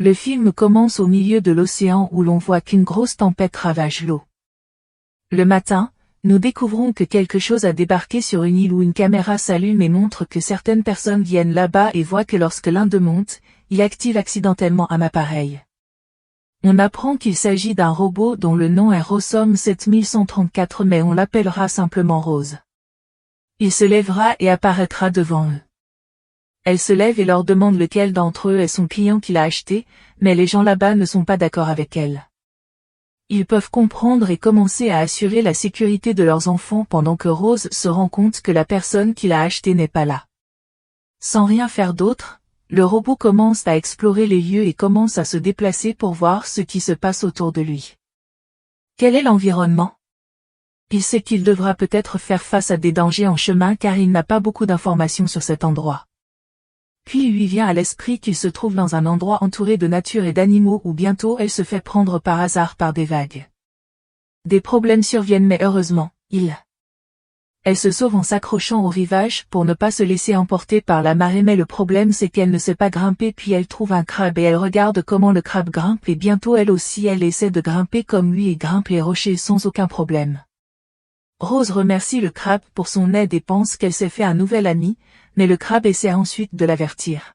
Le film commence au milieu de l'océan où l'on voit qu'une grosse tempête ravage l'eau. Le matin, nous découvrons que quelque chose a débarqué sur une île où une caméra s'allume et montre que certaines personnes viennent là-bas et voient que lorsque l'un d'eux monte, il active accidentellement un appareil. On apprend qu'il s'agit d'un robot dont le nom est Rosom 7134 mais on l'appellera simplement Rose. Il se lèvera et apparaîtra devant eux. Elle se lève et leur demande lequel d'entre eux est son client qui l'a acheté, mais les gens là-bas ne sont pas d'accord avec elle. Ils peuvent comprendre et commencer à assurer la sécurité de leurs enfants pendant que Rose se rend compte que la personne qui l'a acheté n'est pas là. Sans rien faire d'autre, le robot commence à explorer les lieux et commence à se déplacer pour voir ce qui se passe autour de lui. Quel est l'environnement? Il sait qu'il devra peut-être faire face à des dangers en chemin car il n'a pas beaucoup d'informations sur cet endroit. Puis il lui vient à l'esprit qu'il se trouve dans un endroit entouré de nature et d'animaux où bientôt elle se fait prendre par hasard par des vagues. Des problèmes surviennent mais heureusement, elle se sauve en s'accrochant au rivage pour ne pas se laisser emporter par la marée mais le problème c'est qu'elle ne sait pas grimper puis elle trouve un crabe et elle regarde comment le crabe grimpe et bientôt elle aussi elle essaie de grimper comme lui et grimpe les rochers sans aucun problème. Rose remercie le crabe pour son aide et pense qu'elle s'est fait un nouvel ami, mais le crabe essaie ensuite de l'avertir.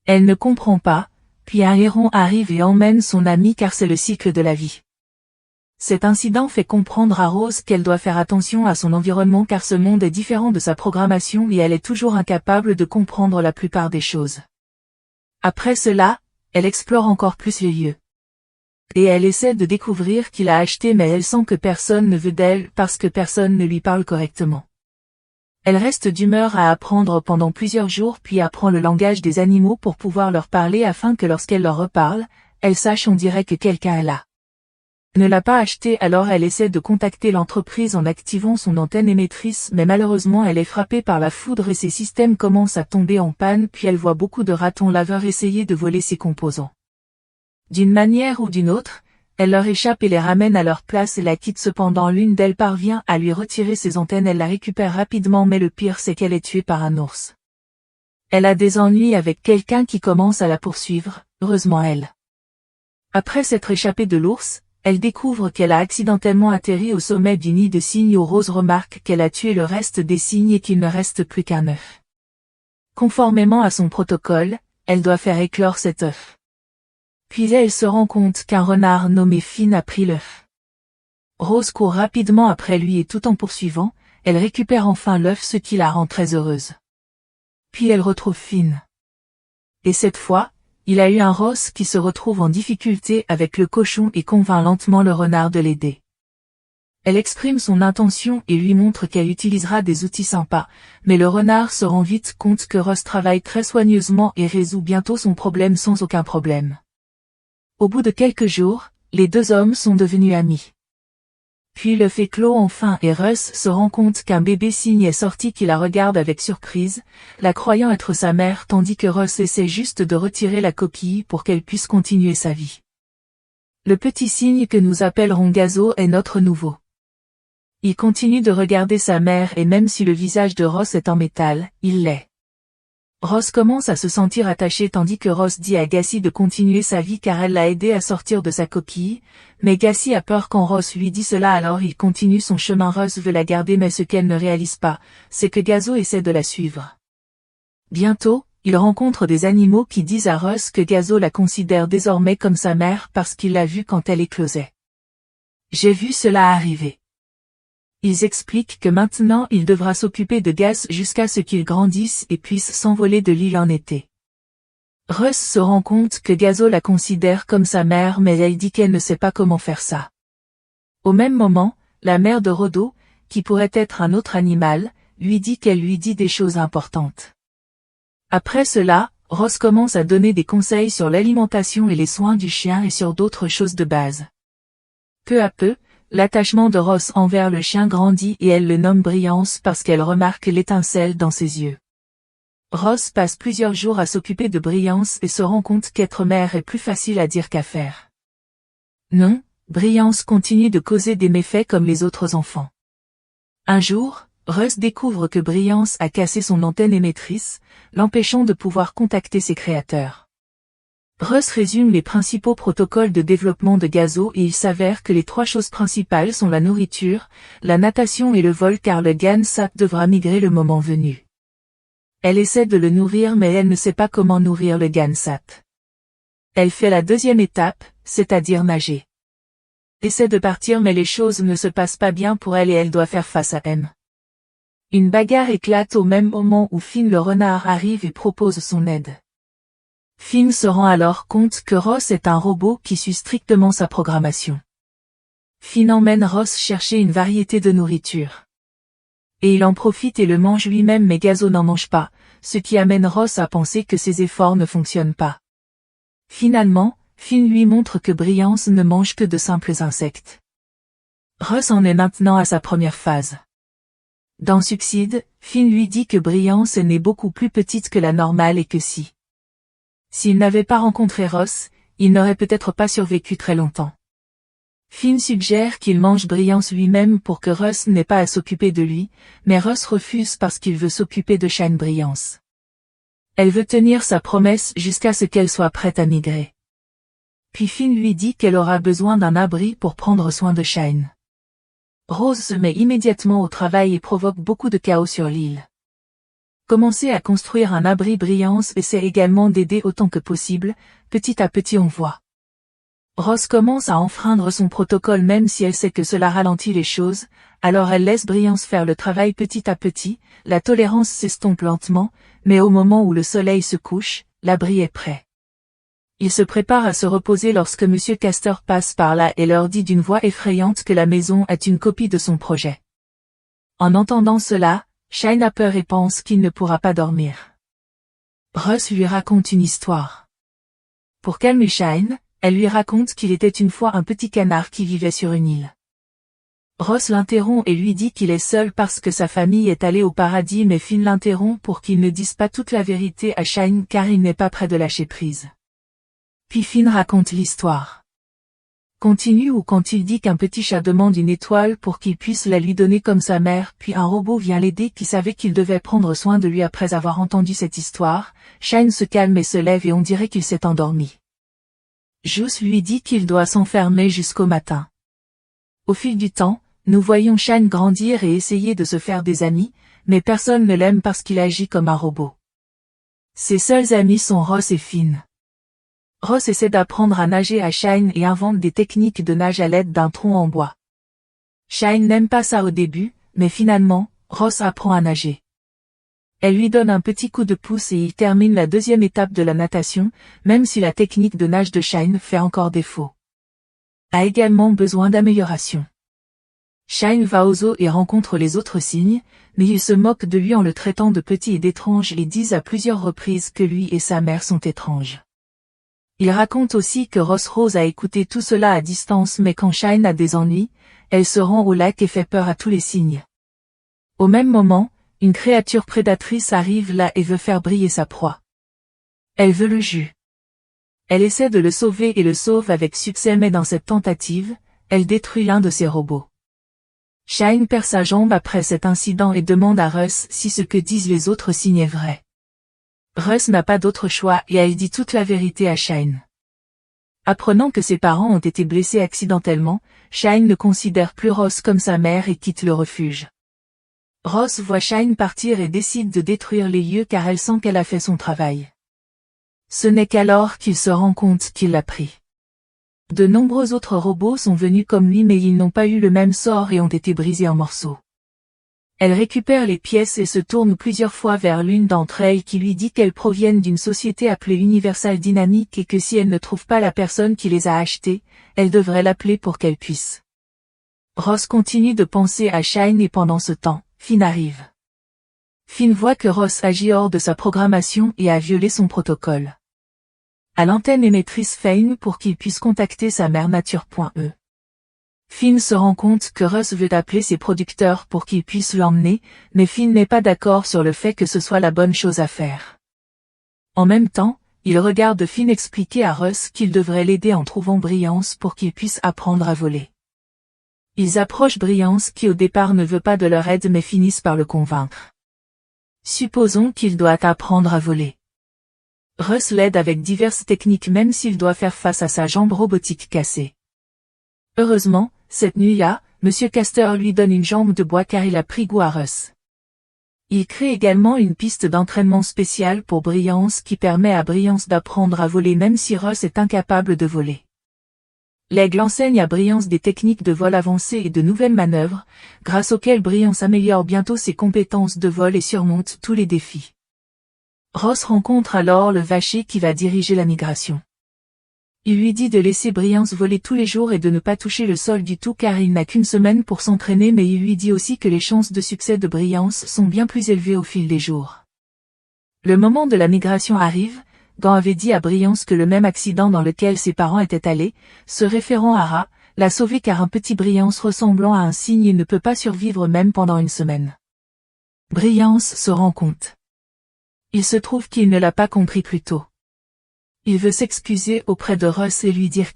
Elle ne comprend pas, puis un héron arrive et emmène son ami car c'est le cycle de la vie. Cet incident fait comprendre à Rose qu'elle doit faire attention à son environnement car ce monde est différent de sa programmation et elle est toujours incapable de comprendre la plupart des choses. Après cela, elle explore encore plus les lieux. Et elle essaie de découvrir qui l'a acheté mais elle sent que personne ne veut d'elle parce que personne ne lui parle correctement. Elle reste d'humeur à apprendre pendant plusieurs jours puis apprend le langage des animaux pour pouvoir leur parler afin que lorsqu'elle leur reparle, elle sache on dirait que quelqu'un est là. Ne l'a pas acheté alors elle essaie de contacter l'entreprise en activant son antenne émettrice mais malheureusement elle est frappée par la foudre et ses systèmes commencent à tomber en panne puis elle voit beaucoup de ratons laveurs essayer de voler ses composants. D'une manière ou d'une autre, elle leur échappe et les ramène à leur place et la quitte cependant l'une d'elles parvient à lui retirer ses antennes elle la récupère rapidement mais le pire c'est qu'elle est tuée par un ours. Elle a des ennuis avec quelqu'un qui commence à la poursuivre, heureusement elle. Après s'être échappée de l'ours, elle découvre qu'elle a accidentellement atterri au sommet du nid de cygne où Rose remarque qu'elle a tué le reste des cygnes et qu'il ne reste plus qu'un œuf. Conformément à son protocole, elle doit faire éclore cet œuf. Puis elle se rend compte qu'un renard nommé Finn a pris l'œuf. Rose court rapidement après lui et tout en poursuivant, elle récupère enfin l'œuf ce qui la rend très heureuse. Puis elle retrouve Finn. Et cette fois, il a eu un Ross qui se retrouve en difficulté avec le cochon et convainc lentement le renard de l'aider. Elle exprime son intention et lui montre qu'elle utilisera des outils sympas, mais le renard se rend vite compte que Ross travaille très soigneusement et résout bientôt son problème sans aucun problème. Au bout de quelques jours, les deux hommes sont devenus amis. Puis le fait clos enfin et Russ se rend compte qu'un bébé cygne est sorti qui la regarde avec surprise, la croyant être sa mère tandis que Russ essaie juste de retirer la coquille pour qu'elle puisse continuer sa vie. Le petit cygne que nous appellerons Gazo est notre nouveau. Il continue de regarder sa mère et même si le visage de Ross est en métal, il l'est. Ross commence à se sentir attaché tandis que Ross dit à Gacy de continuer sa vie car elle l'a aidé à sortir de sa coquille, mais Gacy a peur quand Ross lui dit cela alors il continue son chemin. Ross veut la garder mais ce qu'elle ne réalise pas, c'est que Gazo essaie de la suivre. Bientôt, il rencontre des animaux qui disent à Ross que Gazo la considère désormais comme sa mère parce qu'il l'a vue quand elle éclosait. J'ai vu cela arriver. Ils expliquent que maintenant il devra s'occuper de Gaz jusqu'à ce qu'il grandisse et puisse s'envoler de l'île en été. Russ se rend compte que Gazo la considère comme sa mère mais elle dit qu'elle ne sait pas comment faire ça. Au même moment, la mère de Rodo, qui pourrait être un autre animal, lui dit qu'elle lui dit des choses importantes. Après cela, Ross commence à donner des conseils sur l'alimentation et les soins du chien et sur d'autres choses de base. Peu à peu, l'attachement de Ross envers le chien grandit et elle le nomme Brillance parce qu'elle remarque l'étincelle dans ses yeux. Ross passe plusieurs jours à s'occuper de Brillance et se rend compte qu'être mère est plus facile à dire qu'à faire. Non, Brillance continue de causer des méfaits comme les autres enfants. Un jour, Russ découvre que Brillance a cassé son antenne émettrice, l'empêchant de pouvoir contacter ses créateurs. Russ résume les principaux protocoles de développement de Gazo et il s'avère que les 3 choses principales sont la nourriture, la natation et le vol car le GAN-SAT devra migrer le moment venu. Elle essaie de le nourrir mais elle ne sait pas comment nourrir le GAN-SAT. Elle fait la 2e étape, c'est-à-dire nager. Essaie de partir mais les choses ne se passent pas bien pour elle et elle doit faire face à M. Une bagarre éclate au même moment où Finn le renard arrive et propose son aide. Finn se rend alors compte que Ross est un robot qui suit strictement sa programmation. Finn emmène Ross chercher une variété de nourriture. Et il en profite et le mange lui-même mais Gazo n'en mange pas, ce qui amène Ross à penser que ses efforts ne fonctionnent pas. Finalement, Finn lui montre que Brillance ne mange que de simples insectes. Ross en est maintenant à sa première phase. Dans Suicide, Finn lui dit que Brillance n'est beaucoup plus petite que la normale et que s'il n'avait pas rencontré Ross, il n'aurait peut-être pas survécu très longtemps. Finn suggère qu'il mange Brillance lui-même pour que Russ n'ait pas à s'occuper de lui, mais Russ refuse parce qu'il veut s'occuper de Shine Brillance. Elle veut tenir sa promesse jusqu'à ce qu'elle soit prête à migrer. Puis Finn lui dit qu'elle aura besoin d'un abri pour prendre soin de Shine. Rose se met immédiatement au travail et provoque beaucoup de chaos sur l'île. Commencer à construire un abri Brillance essaie également d'aider autant que possible, petit à petit on voit. Rose commence à enfreindre son protocole même si elle sait que cela ralentit les choses, alors elle laisse Brillance faire le travail petit à petit, la tolérance s'estompe lentement, mais au moment où le soleil se couche, l'abri est prêt. Il se prépare à se reposer lorsque Monsieur Castor passe par là et leur dit d'une voix effrayante que la maison est une copie de son projet. En entendant cela, Shine a peur et pense qu'il ne pourra pas dormir. Russ lui raconte une histoire. Pour calmer Shine, elle lui raconte qu'il était une fois un petit canard qui vivait sur une île. Ross l'interrompt et lui dit qu'il est seul parce que sa famille est allée au paradis mais Finn l'interrompt pour qu'il ne dise pas toute la vérité à Shine car il n'est pas prêt de lâcher prise. Puis Finn raconte l'histoire. Continue ou quand il dit qu'un petit chat demande une étoile pour qu'il puisse la lui donner comme sa mère puis un robot vient l'aider qui savait qu'il devait prendre soin de lui après avoir entendu cette histoire, Shine se calme et se lève et on dirait qu'il s'est endormi. Juice lui dit qu'il doit s'enfermer jusqu'au matin. Au fil du temps, nous voyons Shine grandir et essayer de se faire des amis, mais personne ne l'aime parce qu'il agit comme un robot. Ses seuls amis sont Ross et Finn. Ross essaie d'apprendre à nager à Shine et invente des techniques de nage à l'aide d'un tronc en bois. Shine n'aime pas ça au début, mais finalement, Ross apprend à nager. Elle lui donne un petit coup de pouce et il termine la 2e étape de la natation, même si la technique de nage de Shine fait encore défaut. A également besoin d'amélioration. Shine va aux eaux et rencontre les autres cygnes, mais ils se moquent de lui en le traitant de petit et d'étrange et disent à plusieurs reprises que lui et sa mère sont étranges. Il raconte aussi que Ross Rose a écouté tout cela à distance mais quand Shine a des ennuis, elle se rend au lac et fait peur à tous les cygnes. Au même moment, une créature prédatrice arrive là et veut faire briller sa proie. Elle veut le jus. Elle essaie de le sauver et le sauve avec succès mais dans cette tentative, elle détruit l'un de ses robots. Shine perd sa jambe après cet incident et demande à Russ si ce que disent les autres cygnes est vrai. Russ n'a pas d'autre choix et elle dit toute la vérité à Shine. Apprenant que ses parents ont été blessés accidentellement, Shine ne considère plus Ross comme sa mère et quitte le refuge. Ross voit Shine partir et décide de détruire les lieux car elle sent qu'elle a fait son travail. Ce n'est qu'alors qu'il se rend compte qu'il l'a pris. De nombreux autres robots sont venus comme lui mais ils n'ont pas eu le même sort et ont été brisés en morceaux. Elle récupère les pièces et se tourne plusieurs fois vers l'une d'entre elles qui lui dit qu'elles proviennent d'une société appelée Universal Dynamics et que si elle ne trouve pas la personne qui les a achetées, elle devrait l'appeler pour qu'elle puisse. Ross continue de penser à Shine et pendant ce temps, Finn arrive. Finn voit que Ross agit hors de sa programmation et a violé son protocole. À l'antenne émettrice Fane pour qu'il puisse contacter sa mère nature.e. Finn se rend compte que Russ veut appeler ses producteurs pour qu'ils puissent l'emmener, mais Finn n'est pas d'accord sur le fait que ce soit la bonne chose à faire. En même temps, il regarde Finn expliquer à Russ qu'il devrait l'aider en trouvant Brillance pour qu'il puisse apprendre à voler. Ils approchent Brillance qui au départ ne veut pas de leur aide mais finissent par le convaincre. Supposons qu'il doit apprendre à voler. Russ l'aide avec diverses techniques même s'il doit faire face à sa jambe robotique cassée. Heureusement, cette nuit-là, Monsieur Castor lui donne une jambe de bois car il a pris goût à Russ. Il crée également une piste d'entraînement spéciale pour Brillance qui permet à Brillance d'apprendre à voler même si Russ est incapable de voler. L'aigle enseigne à Brillance des techniques de vol avancées et de nouvelles manœuvres, grâce auxquelles Brillance améliore bientôt ses compétences de vol et surmonte tous les défis. Ross rencontre alors le vacher qui va diriger la migration. Il lui dit de laisser Brillance voler tous les jours et de ne pas toucher le sol du tout car il n'a qu'une semaine pour s'entraîner mais il lui dit aussi que les chances de succès de Brillance sont bien plus élevées au fil des jours. Le moment de la migration arrive, Gant avait dit à Brillance que le même accident dans lequel ses parents étaient allés, se référant à Ra, l'a sauvé car un petit Brillance ressemblant à un cygne ne peut pas survivre même pendant une semaine. Brillance se rend compte. Il se trouve qu'il ne l'a pas compris plus tôt. Il veut s'excuser auprès de Russ et lui dire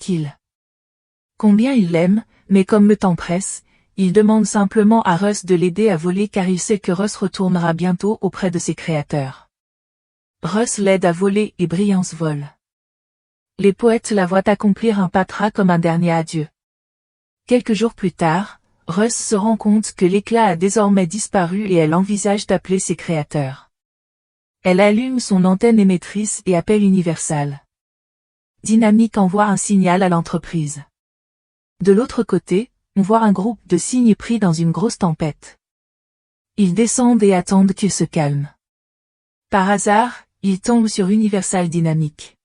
combien il l'aime, mais comme le temps presse, il demande simplement à Russ de l'aider à voler car il sait que Russ retournera bientôt auprès de ses créateurs. Russ l'aide à voler et Brillance vole. Les poètes la voient accomplir un patra comme un dernier adieu. Quelques jours plus tard, Russ se rend compte que l'éclat a désormais disparu et elle envisage d'appeler ses créateurs. Elle allume son antenne émettrice et appelle Universal. Dynamique envoie un signal à l'entreprise. De l'autre côté, on voit un groupe de cygnes pris dans une grosse tempête. Ils descendent et attendent qu'il se calme. Par hasard, ils tombent sur Universal Dynamique.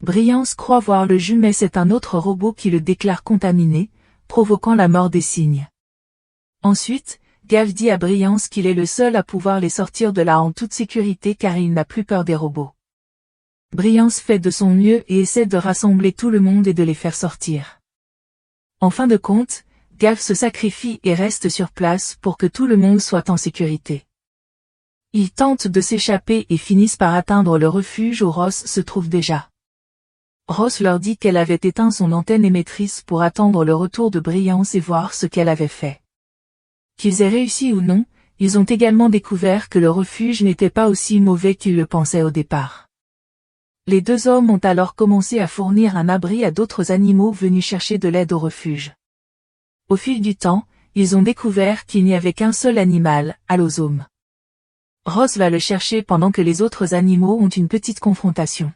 Brillance croit voir le jus mais c'est un autre robot qui le déclare contaminé, provoquant la mort des cygnes. Ensuite, Gav dit à Brillance qu'il est le seul à pouvoir les sortir de là en toute sécurité car il n'a plus peur des robots. Brillance fait de son mieux et essaie de rassembler tout le monde et de les faire sortir. En fin de compte, Gav se sacrifie et reste sur place pour que tout le monde soit en sécurité. Ils tentent de s'échapper et finissent par atteindre le refuge où Ross se trouve déjà. Ross leur dit qu'elle avait éteint son antenne émettrice pour attendre le retour de Brillance et voir ce qu'elle avait fait. Qu'ils aient réussi ou non, ils ont également découvert que le refuge n'était pas aussi mauvais qu'ils le pensaient au départ. Les deux hommes ont alors commencé à fournir un abri à d'autres animaux venus chercher de l'aide au refuge. Au fil du temps, ils ont découvert qu'il n'y avait qu'un seul animal, Allosome. Ross va le chercher pendant que les autres animaux ont une petite confrontation.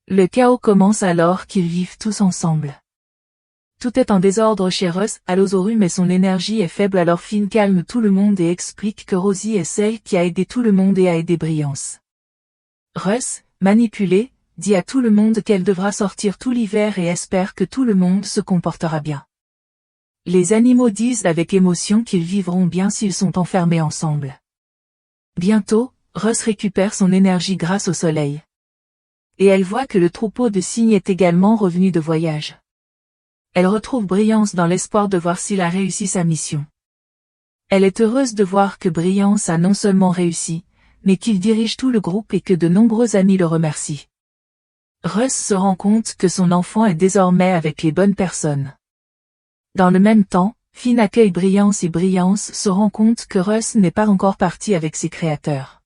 Le chaos commence alors qu'ils vivent tous ensemble. Tout est en désordre chez Russ, Allosaurus mais son énergie est faible alors Finn calme tout le monde et explique que Rosie est celle qui a aidé tout le monde et a aidé Brillance. Russ, manipulé, dit à tout le monde qu'elle devra sortir tout l'hiver et espère que tout le monde se comportera bien. Les animaux disent avec émotion qu'ils vivront bien s'ils sont enfermés ensemble. Bientôt, Russ récupère son énergie grâce au soleil. Et elle voit que le troupeau de cygnes est également revenu de voyage. Elle retrouve Brillance dans l'espoir de voir s'il a réussi sa mission. Elle est heureuse de voir que Brillance a non seulement réussi, mais qu'il dirige tout le groupe et que de nombreux amis le remercient. Russ se rend compte que son enfant est désormais avec les bonnes personnes. Dans le même temps, Finn accueille Brillance et Brillance se rend compte que Russ n'est pas encore parti avec ses créateurs.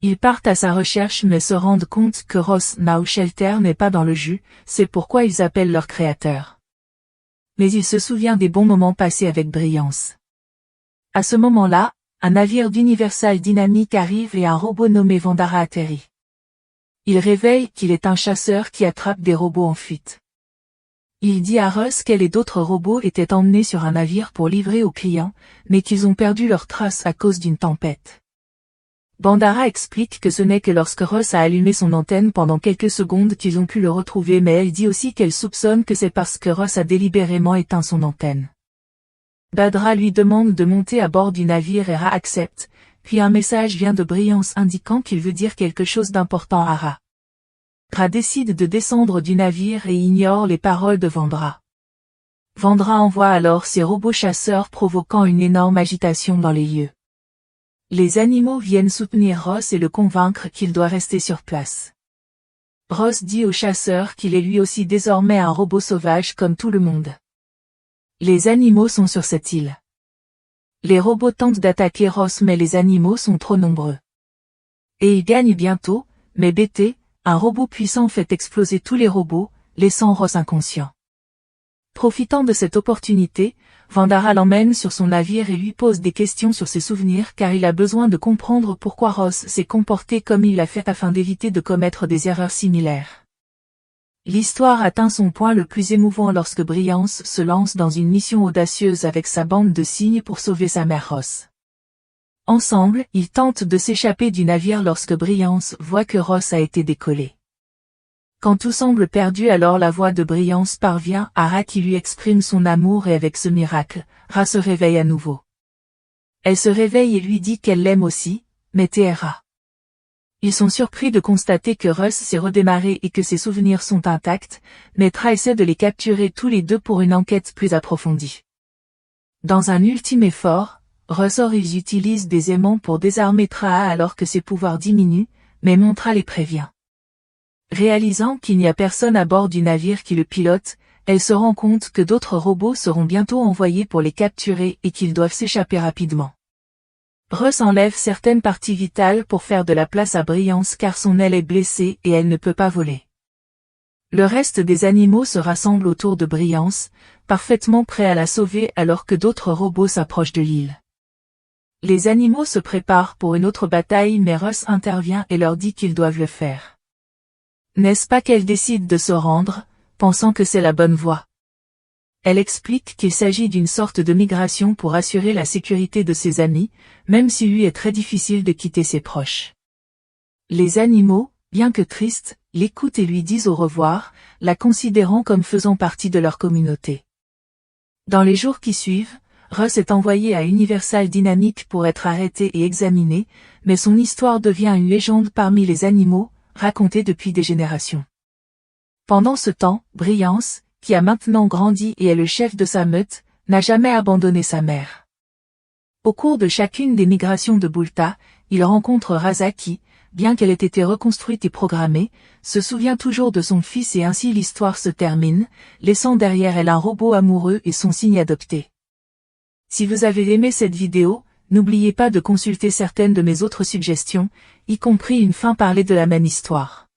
Ils partent à sa recherche mais se rendent compte que Ross Now Shelter n'est pas dans le jus, c'est pourquoi ils appellent leur créateur. Mais il se souvient des bons moments passés avec Brillance. À ce moment-là, un navire d'Universal Dynamique arrive et un robot nommé Vandara atterrit. Il révèle qu'il est un chasseur qui attrape des robots en fuite. Il dit à Russ qu'elle et d'autres robots étaient emmenés sur un navire pour livrer aux clients, mais qu'ils ont perdu leurs traces à cause d'une tempête. Bandara explique que ce n'est que lorsque Russ a allumé son antenne pendant quelques secondes qu'ils ont pu le retrouver mais elle dit aussi qu'elle soupçonne que c'est parce que Russ a délibérément éteint son antenne. Badra lui demande de monter à bord du navire et Ra accepte, puis un message vient de Brillance indiquant qu'il veut dire quelque chose d'important à Ra. Ra décide de descendre du navire et ignore les paroles de Vandra. Vandra envoie alors ses robots chasseurs provoquant une énorme agitation dans les lieux. Les animaux viennent soutenir Ross et le convaincre qu'il doit rester sur place. Ross dit au chasseur qu'il est lui aussi désormais un robot sauvage comme tout le monde. Les animaux sont sur cette île. Les robots tentent d'attaquer Ross mais les animaux sont trop nombreux. Et ils gagnent bientôt, mais BT, un robot puissant fait exploser tous les robots, laissant Ross inconscient. Profitant de cette opportunité, Vandara l'emmène sur son navire et lui pose des questions sur ses souvenirs car il a besoin de comprendre pourquoi Ross s'est comporté comme il l'a fait afin d'éviter de commettre des erreurs similaires. L'histoire atteint son point le plus émouvant lorsque Brilliance se lance dans une mission audacieuse avec sa bande de cygnes pour sauver sa mère Ross. Ensemble, ils tentent de s'échapper du navire lorsque Brilliance voit que Ross a été décollé. Quand tout semble perdu, alors la voix de Brilliance parvient à Ra qui lui exprime son amour et avec ce miracle, Ra se réveille à nouveau. Elle se réveille et lui dit qu'elle l'aime aussi, mais Ra. Ils sont surpris de constater que Russ s'est redémarré et que ses souvenirs sont intacts, mais Tra essaie de les capturer tous les deux pour une enquête plus approfondie. Dans un ultime effort, ils utilisent des aimants pour désarmer Tra alors que ses pouvoirs diminuent, mais Montra les prévient. Réalisant qu'il n'y a personne à bord du navire qui le pilote, elle se rend compte que d'autres robots seront bientôt envoyés pour les capturer et qu'ils doivent s'échapper rapidement. Russ enlève certaines parties vitales pour faire de la place à Brilliance car son aile est blessée et elle ne peut pas voler. Le reste des animaux se rassemble autour de Brilliance, parfaitement prêts à la sauver alors que d'autres robots s'approchent de l'île. Les animaux se préparent pour une autre bataille mais Russ intervient et leur dit qu'ils doivent le faire. N'est-ce pas qu'elle décide de se rendre, pensant que c'est la bonne voie? Elle explique qu'il s'agit d'une sorte de migration pour assurer la sécurité de ses amis, même s'il lui est très difficile de quitter ses proches. Les animaux, bien que tristes, l'écoutent et lui disent au revoir, la considérant comme faisant partie de leur communauté. Dans les jours qui suivent, Russ est envoyé à Universal Dynamics pour être arrêté et examiné, mais son histoire devient une légende parmi les animaux, racontée depuis des générations. Pendant ce temps, Brilliance, qui a maintenant grandi et est le chef de sa meute, n'a jamais abandonné sa mère. Au cours de chacune des migrations de Boulta, il rencontre Raza qui, bien qu'elle ait été reconstruite et programmée, se souvient toujours de son fils et ainsi l'histoire se termine, laissant derrière elle un robot amoureux et son signe adopté. Si vous avez aimé cette vidéo, n'oubliez pas de consulter certaines de mes autres suggestions, y compris une fin parlée de la même histoire.